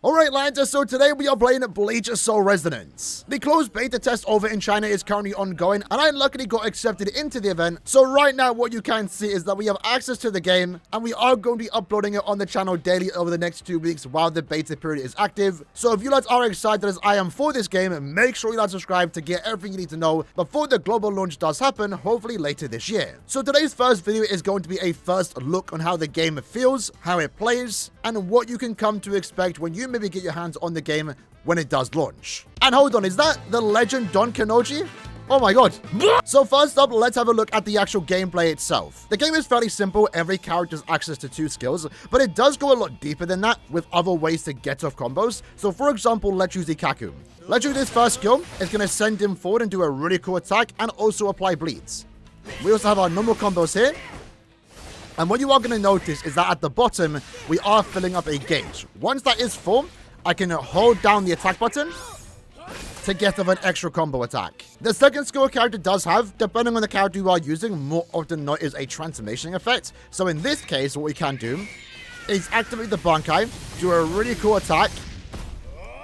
Alright lads, so today we are playing Bleach Soul Resonance. The closed beta test over in China is currently ongoing, and I luckily got accepted into the event. So right now what you can see is that we have access to the game, and we are going to be uploading it on the channel daily over the next 2 weeks while the beta period is active. So if you lads are excited as I am for this game, make sure you lads subscribe to get everything you need to know before the global launch does happen, hopefully later this year. So today's first video is going to be a first look on how the game feels, how it plays, and what you can come to expect when you maybe get your hands on the game when it does launch. And hold on, is that the legend Don Kanoji? Oh my god. So first up, let's have a look at the actual gameplay itself. The game is fairly simple. Every character has access to 2 skills, but it does go a lot deeper than that with other ways to get off combos. So for example, let's use Ikaku. Let's use this first skill. It's going to send him forward and do a really cool attack and also apply bleeds. We also have our normal combos here. And what you are going to notice is that at the bottom, we are filling up a gauge. Once that is full, I can hold down the attack button to get off an extra combo attack. The second skill a character does have, depending on the character you are using, more often than not is a transformation effect. So in this case, what we can do is activate the BANKAI, do a really cool attack,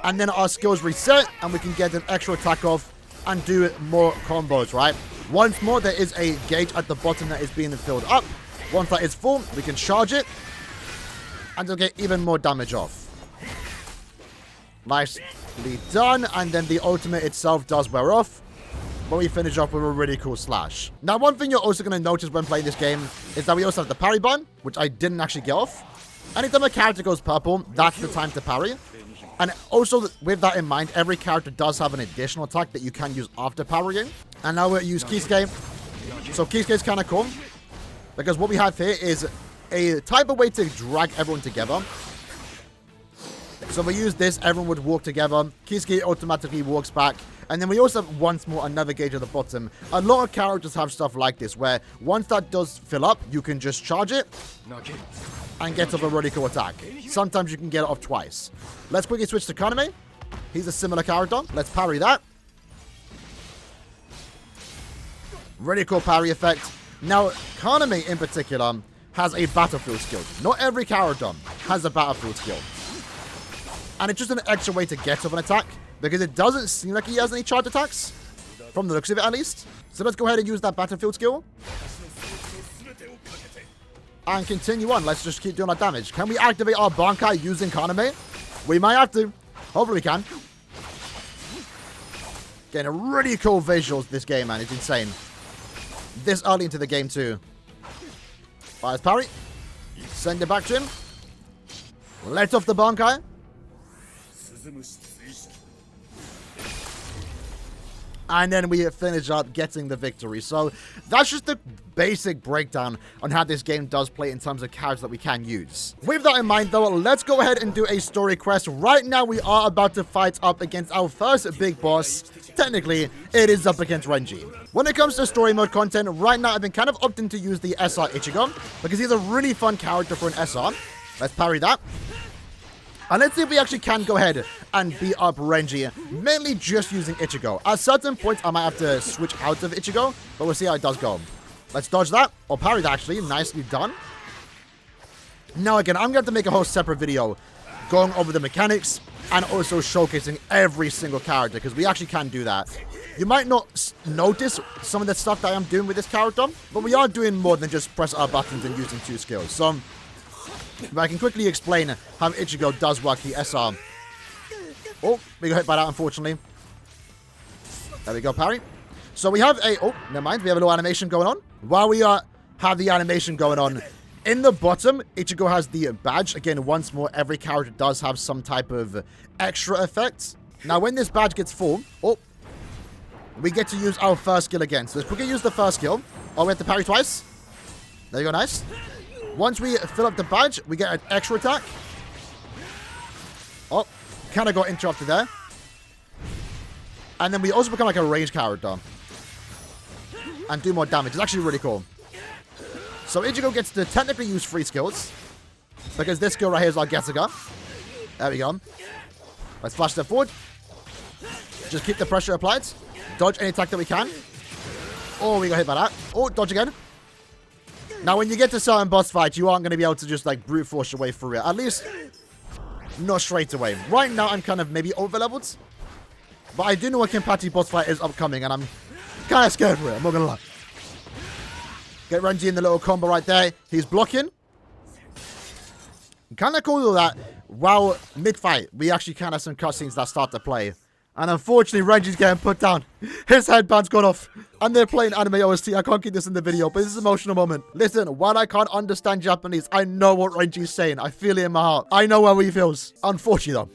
and then our skills reset, and we can get an extra attack off and do more combos, right? Once more, there is a gauge at the bottom that is being filled up. Once that is full, we can charge it, and it'll get even more damage off. Nicely done, and then the ultimate itself does wear off, but we finish off with a really cool slash. Now, one thing you're also going to notice when playing this game is that we also have the parry button, which I didn't actually get off. Anytime a character goes purple, that's the time to parry. And also, with that in mind, every character does have an additional attack that you can use after parrying. And now we'll use Kisuke. So Kisuke is kind of cool, because what we have here is a type of way to drag everyone together. So if we use this, everyone would walk together. Kisuke automatically walks back. And then we also have once more another gauge at the bottom. A lot of characters have stuff like this, where once that does fill up, you can just charge it and get off a really cool attack. Sometimes you can get it off twice. Let's quickly switch to Kaname. He's a similar character. Let's parry that. Really cool parry effect. Now, Kaname in particular has a battlefield skill. Not every character has a battlefield skill. And it's just an extra way to get off an attack, because it doesn't seem like he has any charge attacks, from the looks of it at least. So let's go ahead and use that battlefield skill. And continue on. Let's just keep doing our damage. Can we activate our BANKAI using Kaname? We might have to. Hopefully we can. Getting really cool visuals this game, man. It's insane. This early into the game too. Fires parry. Send it back to him. Let off the BANKAI. And then we finish up getting the victory. So that's just the basic breakdown on how this game does play in terms of characters that we can use. With that in mind though, let's go ahead and do a story quest. Right now we are about to fight up against our first big boss. Technically, it is up against Renji. When it comes to story mode content, right now I've been kind of opting to use the SR Ichigo, because he's a really fun character for an SR. Let's parry that. And let's see if we actually can go ahead and beat up Renji, mainly just using Ichigo. At certain points, I might have to switch out of Ichigo, but we'll see how it does go. Let's dodge that, or parry that actually. Nicely done. Now again, I'm going to have to make a whole separate video going over the mechanics and also showcasing every single character, because we actually can do that. You might not notice some of the stuff that I am doing with this character, but we are doing more than just press our buttons and using 2 skills. So but I can quickly explain how Ichigo does work the SR. Oh, we got hit by that, unfortunately. There we go, parry. So we have a... Oh, never mind. We have a little animation going on. While we have the animation going on, in the bottom, Ichigo has the badge. Again, once more, every character does have some type of extra effect. Now, when this badge gets full... Oh, we get to use our first skill again. So let's quickly use the first skill. Oh, we have to parry twice. There you go, nice. Once we fill up the badge, we get an extra attack. Oh, kind of got interrupted there. And then we also become like a ranged character. And do more damage. It's actually really cool. So Ichigo gets to technically use 3 skills, because this skill right here is our Getsuga. There we go. Let's flash step forward. Just keep the pressure applied. Dodge any attack that we can. Oh, we got hit by that. Oh, dodge again. Now, when you get to certain boss fights, you aren't going to be able to just, like, brute force your way through it. At least, Not straight away. Right now, I'm kind of maybe over-leveled. But I do know a Kenpachi boss fight is upcoming, and I'm kind of scared for it. I'm not going to lie. Get Renji in the little combo right there. He's blocking. Kind of cool that while mid-fight, we actually can have some cutscenes that start to play. And unfortunately, Renji's getting put down. His headband's gone off. And they're playing anime OST. I can't keep this in the video, but this is an emotional moment. Listen, while I can't understand Japanese, I know what Renji's saying. I feel it in my heart. I know how he feels. Unfortunately, though.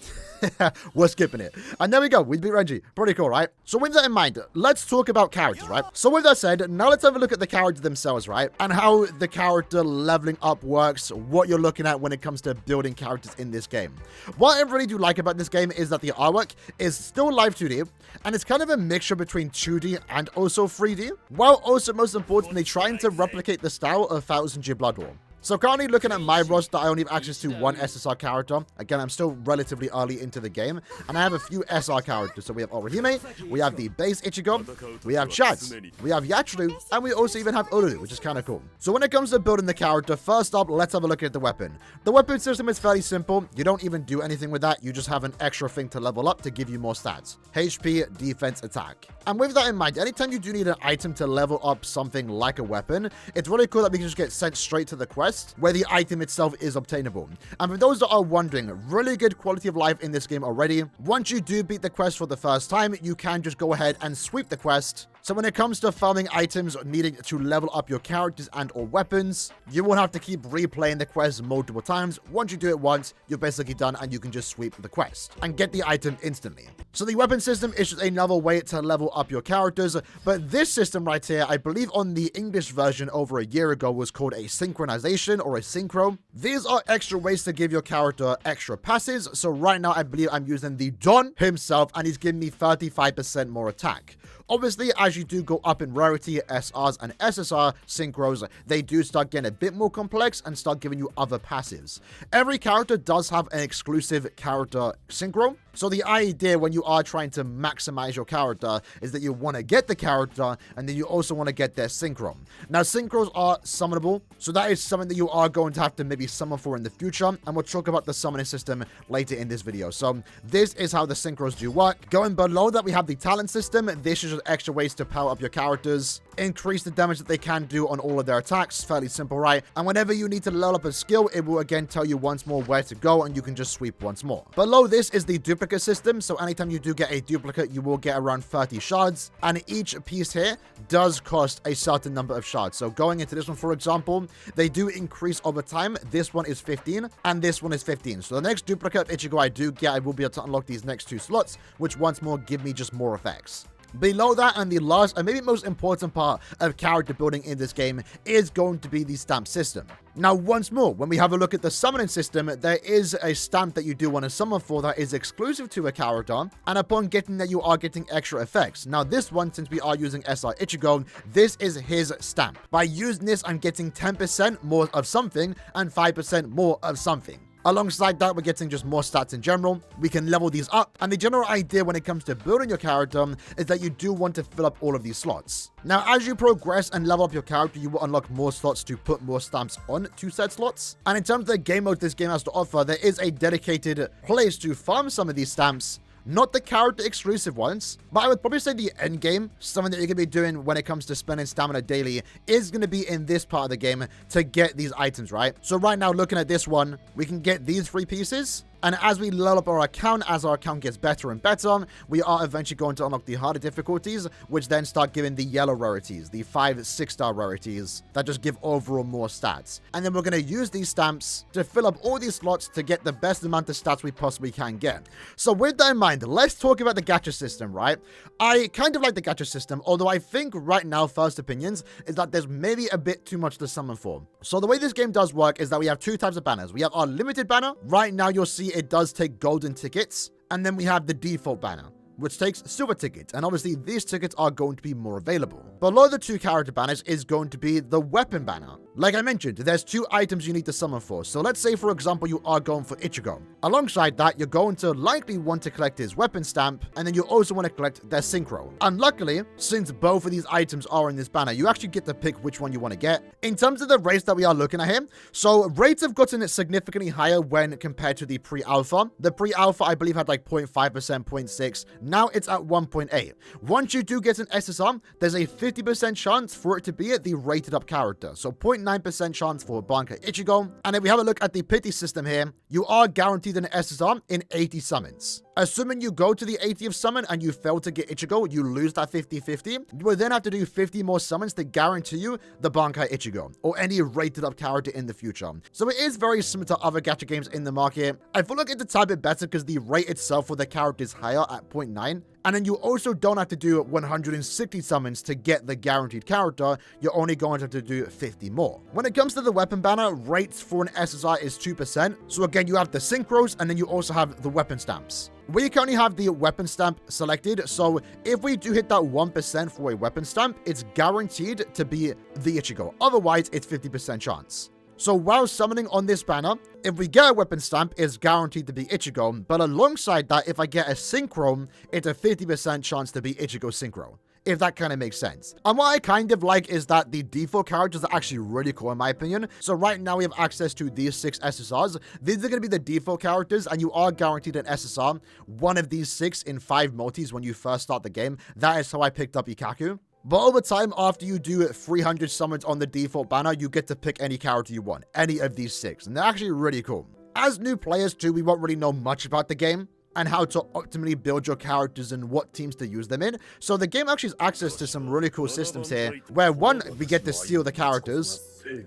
We're skipping it. And there we go. We beat Renji. Pretty cool, right? So with that in mind, let's talk about characters, right? So with that said, now let's have a look at the characters themselves, right? And how the character leveling up works, what you're looking at when it comes to building characters in this game. What I really do like about this game is that the artwork is still live 2D, and it's kind of a mixture between 2D and also 3D, while also most importantly trying to replicate the style of 1000 Year Blood War. So currently looking at my roster, I only have access to one SSR character. Again, I'm still relatively early into the game, and I have a few SR characters. So we have Orihime, we have the base Ichigo, we have Chaz, we have Yachiru, and we also even have Ururu, which is kind of cool. So when it comes to building the character, first up, let's have a look at the weapon. The weapon system is fairly simple. You don't even do anything with that. You just have an extra thing to level up to give you more stats. HP, defense, attack. And with that in mind, anytime you do need an item to level up something like a weapon, it's really cool that we can just get sent straight to the quest where the item itself is obtainable. And for those that are wondering, really good quality of life in this game already. Once you do beat the quest for the first time, you can just go ahead and sweep the quest. So when it comes to farming items needing to level up your characters and or weapons, you won't have to keep replaying the quest multiple times. Once you do it once, you're basically done and you can just sweep the quest and get the item instantly. So the weapon system is just another way to level up your characters, but this system right here, I believe on the English version over a year ago was called a synchronization or a synchro. These are extra ways to give your character extra passes. So right now I believe I'm using the Don himself and he's giving me 35% more attack. Obviously, as you do go up in rarity, SRs and SSR synchros, they do start getting a bit more complex and start giving you other passives. Every character does have an exclusive character synchro. So the idea when you are trying to maximize your character is that you want to get the character and then you also want to get their synchro. Now, synchros are summonable, so that is something that you are going to have to maybe summon for in the future, and we'll talk about the summoning system later in this video. So this is how the synchros do work. Going below that, we have the talent system. This is just extra ways to power up your characters, increase the damage that they can do on all of their attacks. Fairly simple, right? And whenever you need to level up a skill, it will again tell you once more where to go and you can just sweep once more. Below this is the duplicate system. So anytime you do get a duplicate, you will get around 30 shards, and each piece here does cost a certain number of shards. So going into this one, for example, they do increase over time. This one is 15 and this one is 15. So the next duplicate of Ichigo I do get, I will be able to unlock these next two slots, which once more give me just more effects. Below that, and the last and maybe most important part of character building in this game is going to be the stamp system. Now, once more, when we have a look at the summoning system, there is a stamp that you do want to summon for that is exclusive to a character, and upon getting that, you are getting extra effects. Now, this one, since we are using SR Ichigo, this is his stamp. By using this, I'm getting 10% more of something and 5% more of something. Alongside that, we're getting just more stats in general. We can level these up, and the general idea when it comes to building your character is that you do want to fill up all of these slots. Now, as you progress and level up your character, you will unlock more slots to put more stamps on to said slots. And in terms of the game mode this game has to offer, there is a dedicated place to farm some of these stamps. Not the character exclusive ones, but I would probably say the end game, something that you're going to be doing when it comes to spending stamina daily, is going to be in this part of the game to get these items, right? So right now, looking at this one, we can get these 3 pieces. And as we level up our account, as our account gets better and better, we are eventually going to unlock the harder difficulties, which then start giving the yellow rarities, the 5 6-star rarities that just give overall more stats. And then we're going to use these stamps to fill up all these slots to get the best amount of stats we possibly can get. So with that in mind, let's talk about the gacha system, right? I kind of like the gacha system, although I think right now, first opinions, is that there's maybe a bit too much to summon for. So the way this game does work is that we have 2 types of banners. We have our limited banner. Right now, you'll see it does take golden tickets, and then we have the default banner, which takes silver tickets, and obviously these tickets are going to be more available. Below the 2 character banners is going to be the weapon banner. Like I mentioned, there's 2 items you need to summon for. So let's say, for example, you are going for Ichigo. Alongside that, you're going to likely want to collect his weapon stamp, and then you also want to collect their synchro. And luckily, since both of these items are in this banner, you actually get to pick which one you want to get. In terms of the rates that we are looking at here, so rates have gotten significantly higher when compared to the pre-alpha. The pre-alpha, I believe, had like 0.5%, 0.6. Now it's at 1.8. Once you do get an SSR, there's a 50% chance for it to be the rated up character. So 0.9% chance for BANKAI Ichigo. And if we have a look at the pity system here, you are guaranteed an SSR in 80 summons. Assuming you go to the 80th summon and you fail to get Ichigo, you lose that 50-50. You will then have to do 50 more summons to guarantee you the BANKAI Ichigo or any rated up character in the future. So it is very similar to other gacha games in the market. I feel like it's a tad bit better because the rate itself for the character is higher at 0.9. And then you also don't have to do 160 summons to get the guaranteed character. You're only going to have to do 50 more. When it comes to the weapon banner, rates for an SSR is 2%. So again, you have the synchros and then you also have the weapon stamps. We currently have the weapon stamp selected. So if we do hit that 1% for a weapon stamp, it's guaranteed to be the Ichigo. Otherwise, it's 50% chance. So while summoning on this banner, if we get a weapon stamp, it's guaranteed to be Ichigo. But alongside that, if I get a synchro, it's a 50% chance to be Ichigo synchro. If that kind of makes sense. And what I kind of like is that the default characters are actually really cool in my opinion. So right now we have access to these 6 SSRs. These are going to be the default characters and you are guaranteed an SSR, one of these 6 in 5 multis when you first start the game. That is how I picked up Ikaku. But over time, after you do 300 summons on the default banner, you get to pick any character you want, any of these 6, and they're actually really cool. As new players too, we won't really know much about the game and how to optimally build your characters and what teams to use them in. So the game actually has access to some really cool systems here, where one, we get to steal the characters,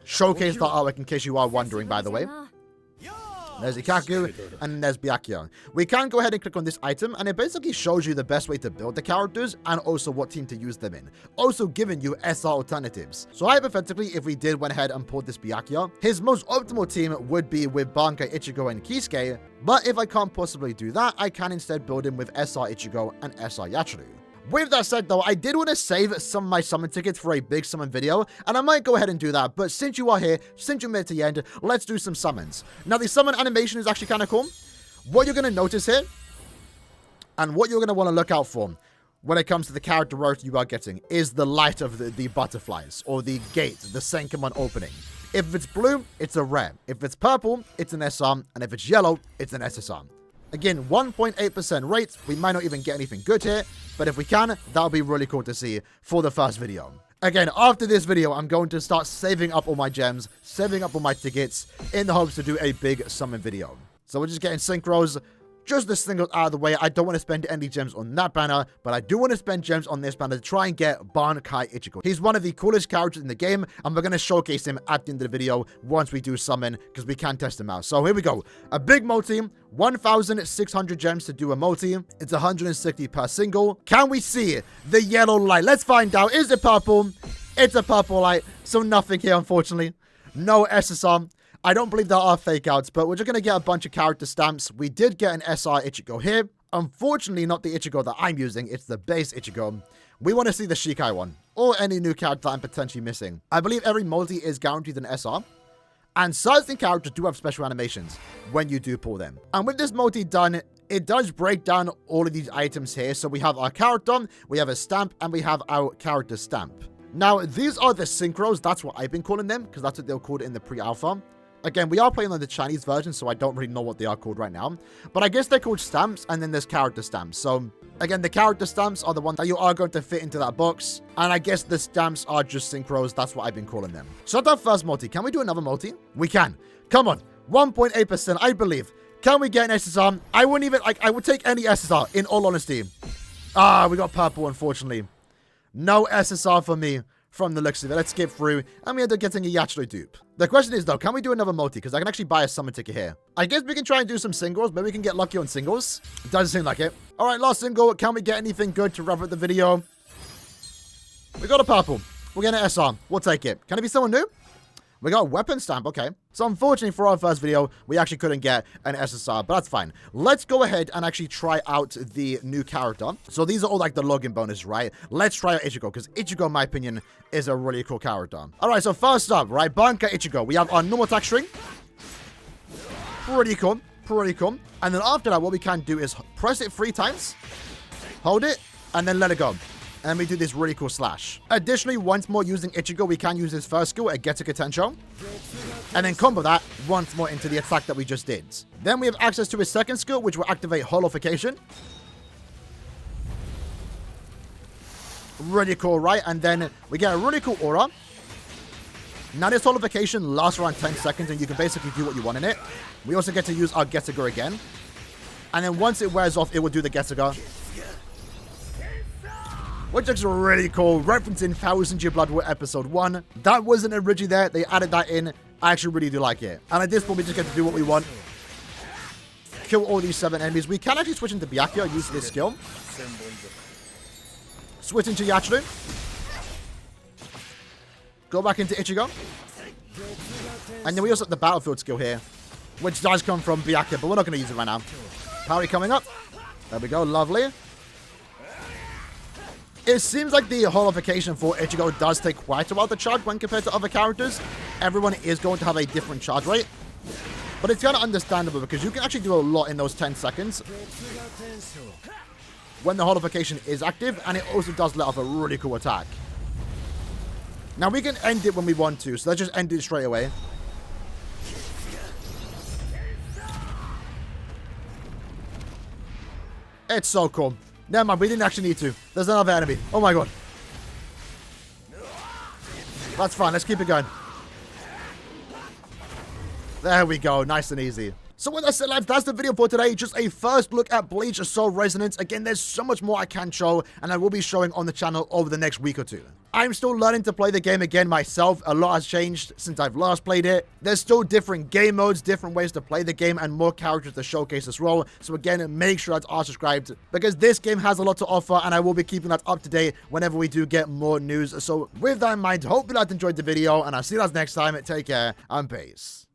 showcase the artwork in case you are wondering, by the way. There's Ikaku, and there's Byakuya. We can go ahead and click on this item, and it basically shows you the best way to build the characters, and also what team to use them in. Also giving you SR alternatives. So hypothetically, if we did went ahead and pulled this Byakuya, his most optimal team would be with BANKAI Ichigo and Kisuke, but if I can't possibly do that, I can instead build him with SR Ichigo and SR Yachiru. With that said though, I did want to save some of my summon tickets for a big summon video, and I might go ahead and do that, but since you are here, since you made it to the end, let's do some summons. Now the summon animation is actually kind of cool. What you're going to notice here, and what you're going to want to look out for when it comes to the character rarity you are getting, is the light of the butterflies, or the gate, the Senkaman opening. If it's blue, it's a rare. If it's purple, it's an SR, and if it's yellow, it's an SSR. Again, 1.8% rate. We might not even get anything good here, but if we can, that'll be really cool to see for the first video. Again, after this video, I'm going to start saving up all my gems, saving up all my tickets, in the hopes to do a big summon video. So we're just getting synchros, just the singles out of the way. I don't want to spend any gems on that banner, but I do want to spend gems on this banner to try and get BANKAI Ichigo. He's one of the coolest characters in the game, and we're going to showcase him at the end of the video once we do summon, because we can test him out. So here we go. A big multi, 1,600 gems to do a multi. It's 160 per single. Can we see the yellow light? Let's find out. Is it purple? It's a purple light, so nothing here, unfortunately. No SSR. I don't believe there are fake outs, but we're just going to get a bunch of character stamps. We did get an SR Ichigo here. Unfortunately, not the Ichigo that I'm using. It's the base Ichigo. We want to see the Shikai one, or any new character that I'm potentially missing. I believe every multi is guaranteed an SR, and certain characters do have special animations when you do pull them. And with this multi done, it does break down all of these items here. So we have our character, we have a stamp, and we have our character stamp. Now, these are the synchros. That's what I've been calling them, because that's what they were called in the pre-alpha. Again, we are playing on the Chinese version, so I don't really know what they are called right now. But I guess they're called stamps, and then there's character stamps. So, again, the character stamps are the ones that you are going to fit into that box. And I guess the stamps are just synchros. That's what I've been calling them. So that's our first multi. Can we do another multi? We can. Come on. 1.8%, I believe. Can we get an SSR? I wouldn't even, I would take any SSR, in all honesty. Ah, we got purple, unfortunately. No SSR for me. From the looks of it, let's skip through, and we end up getting a Yachiru dupe. The question is, though, can we do another multi? Because I can actually buy a summon ticket here. I guess we can try and do some singles. Maybe we can get lucky on singles. It doesn't seem like it. All right, last single. Can we get anything good to wrap up the video? We got a purple. We're getting an SR. We'll take it. Can it be someone new? We got a weapon stamp, okay. So unfortunately for our first video, we actually couldn't get an SSR, but that's fine. Let's go ahead and actually try out the new character. So these are all like the login bonus, right? Let's try out Ichigo, because Ichigo, in my opinion, is a really cool character. All right, so first up, right, BANKAI Ichigo. We have our normal attack string. Pretty cool, pretty cool. And then after that, what we can do is press it 3 times, hold it, and then let it go. And we do this really cool slash. Additionally, once more using Ichigo, we can use his first skill, a Getsuga Tensho. And then combo that once more into the attack that we just did. Then we have access to his second skill, which will activate Holification. Really cool, right? And then we get a really cool aura. Now this Holification lasts around 10 seconds, and you can basically do what you want in it. We also get to use our Getsuga again. And then once it wears off, it will do the Getsuga. Which looks really cool, referencing 1000 Year Blood War Episode 1. That wasn't originally there, they added that in. I actually really do like it. And at this point, we just get to do what we want. Kill all these 7 enemies. We can actually switch into Byakuya, use this skill. Switch into Yachiru. Go back into Ichigo. And then we also have the Battlefield skill here, which does come from Byakuya, but we're not going to use it right now. Parry coming up. There we go, lovely. It seems like the Holification for Ichigo does take quite a while to charge when compared to other characters. Everyone is going to have a different charge rate. But it's kind of understandable because you can actually do a lot in those 10 seconds when the Holification is active, and it also does let off a really cool attack. Now we can end it when we want to, so let's just end it straight away. It's so cool. Never mind, we didn't actually need to. There's another enemy. Oh my god. That's fine, let's keep it going. There we go, nice and easy. So with that said, lads, that's the video for today. Just a first look at Bleach Soul Resonance. Again, there's so much more I can show, and I will be showing on the channel over the next week or 2. I'm still learning to play the game again myself. A lot has changed since I've last played it. There's still different game modes, different ways to play the game, and more characters to showcase as well. So again, make sure that you are subscribed, because this game has a lot to offer, and I will be keeping that up to date whenever we do get more news. So with that in mind, hope you guys enjoyed the video, and I'll see you guys next time. Take care, and peace.